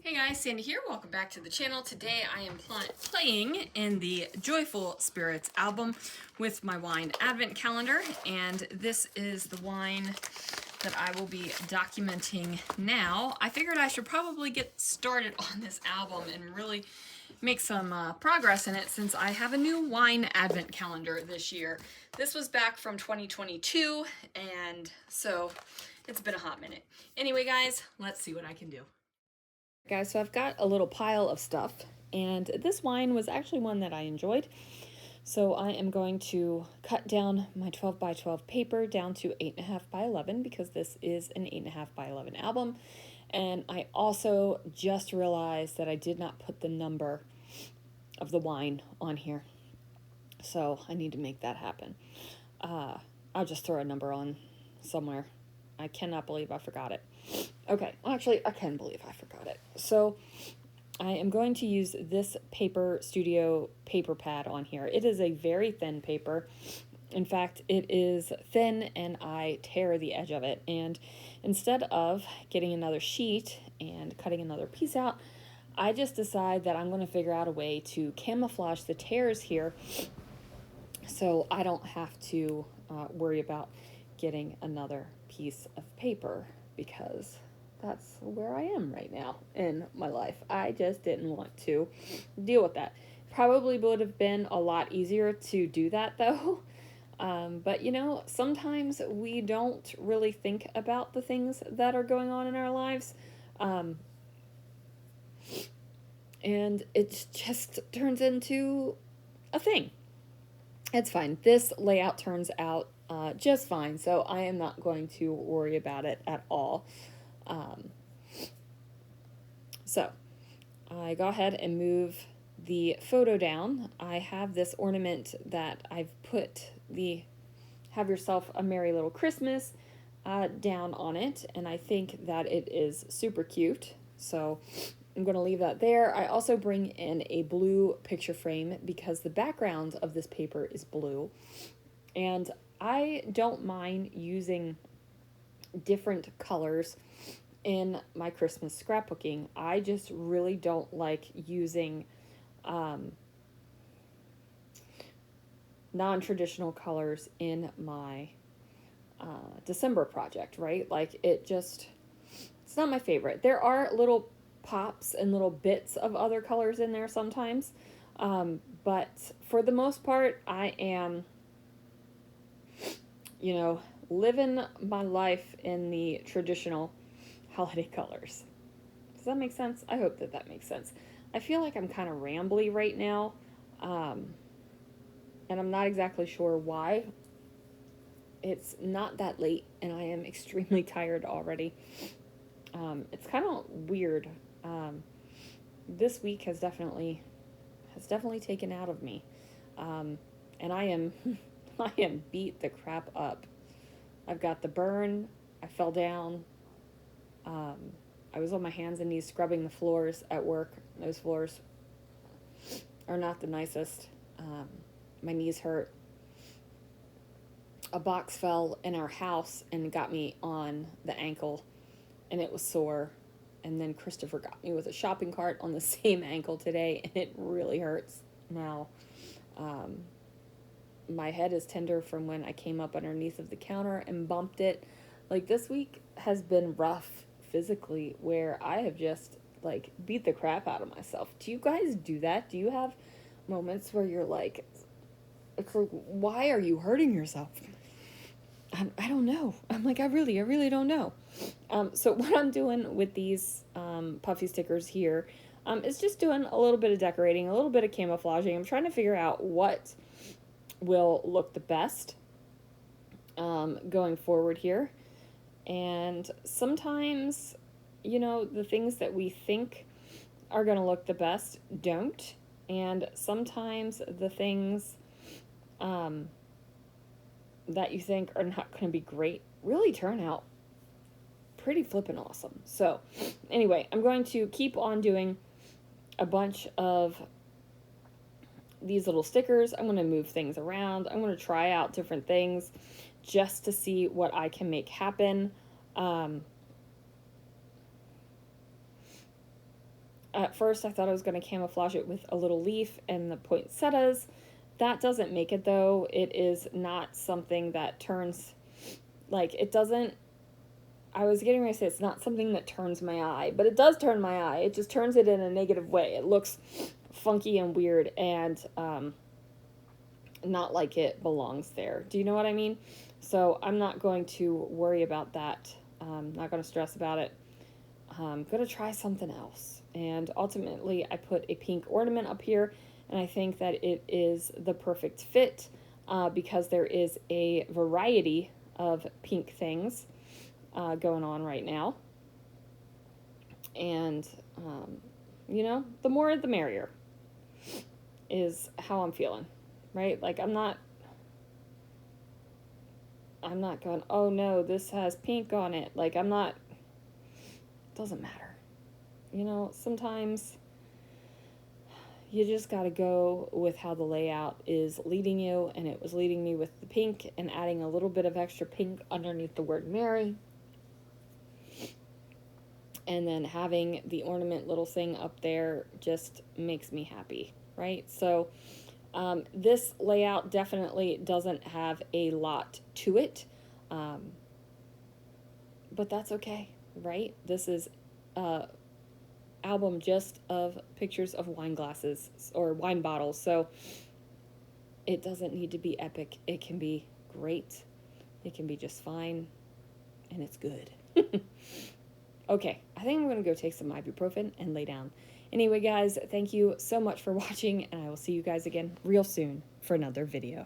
Hey guys, Sandy here. Welcome back to the channel. Today I am playing in the Joyful Spirits album with my wine advent calendar, and this is the wine that I will be documenting now. I figured I should probably get started on this album and really make some progress in it since I have a new wine advent calendar this year. This was back from 2022, and so it's been a hot minute. Anyway guys, let's see what I can do. Guys, so I've got a little pile of stuff, and this wine was actually one that I enjoyed. So I am going to cut down my 12 by 12 paper down to 8.5 by 11 because this is an 8.5 by 11 album. And I also just realized that I did not put the number of the wine on here. So I need to make that happen. I'll just throw a number on somewhere. I cannot believe I forgot it. Okay, well, actually, I can believe I forgot it. So I am going to use this Paper Studio paper pad on here. It is a very thin paper. In fact, it is thin and I tear the edge of it. And instead of getting another sheet and cutting another piece out, I just decide that I'm going to figure out a way to camouflage the tears here so I don't have to worry about getting another piece of paper, because that's where I am right now in my life. I just didn't want to deal with that. Probably would have been a lot easier to do that though. But you know, sometimes we don't really think about the things that are going on in our lives. And it just turns into a thing. It's fine. This layout turns out just fine, so I am not going to worry about it at all. So I go ahead and move the photo down. I have this ornament that I've put the "Have Yourself a Merry Little Christmas" down on it, and I think that it is super cute, so I'm going to leave that there. I also bring in a blue picture frame because the background of this paper is blue, and I don't mind using different colors in my Christmas scrapbooking. I just really don't like using non-traditional colors in my December project, right? Like it's not my favorite. There are little pops and little bits of other colors in there sometimes, but for the most part I am, you know, living my life in the traditional holiday colors. Does that make sense? I hope that makes sense. I feel like I'm kind of rambly right now, and I'm not exactly sure why. It's not that late and I am extremely tired already. It's kind of weird. This week has definitely taken out of me, and I am I am beat the crap up. I've got the burn. I fell down. I was on my hands and knees scrubbing the floors at work. Those floors are not the nicest. My knees hurt. A box fell in our house and got me on the ankle, and it was sore. And then Christopher got me with a shopping cart on the same ankle today, and it really hurts now. My head is tender from when I came up underneath of the counter and bumped it. Like, this week has been rough physically, where I have just like beat the crap out of myself. Do you guys do that? Do you have moments where you're like, it's like, why are you hurting yourself? I don't know. I'm like, I really don't know. So what I'm doing with these puffy stickers here is just doing a little bit of decorating, a little bit of camouflaging. I'm trying to figure out what will look the best going forward here. And sometimes, you know, the things that we think are going to look the best don't. And sometimes the things that you think are not going to be great really turn out pretty flippin' awesome. So anyway, I'm going to keep on doing a bunch of these little stickers. I'm going to move things around. I'm going to try out different things just to see what I can make happen. At first I thought I was going to camouflage it with a little leaf and the poinsettias. That doesn't make it though. It is not something that turns, like, it doesn't, I was getting ready to say it's not something that turns my eye, but it does turn my eye. It just turns it in a negative way. It looks funky and weird and not like it belongs there. Do you know what I mean? So I'm not going to worry about that. Not going to stress about it. I'm going to try something else. And ultimately, I put a pink ornament up here, and I think that it is the perfect fit because there is a variety of pink things going on right now. And, you know, the more the merrier is how I'm feeling, right? Like, I'm not going, oh no, this has pink on it. Like, I'm not, it doesn't matter. You know, sometimes you just got to go with how the layout is leading you, and it was leading me with the pink and adding a little bit of extra pink underneath the word Mary. And then having the ornament little thing up there just makes me happy, right? So this layout definitely doesn't have a lot to it, but that's okay, right? This is album just of pictures of wine glasses or wine bottles, so it doesn't need to be epic. It can be great, it can be just fine, and it's good. Okay, I think I'm gonna go take some ibuprofen and lay down. Anyway guys, thank you so much for watching, and I will see you guys again real soon for another video.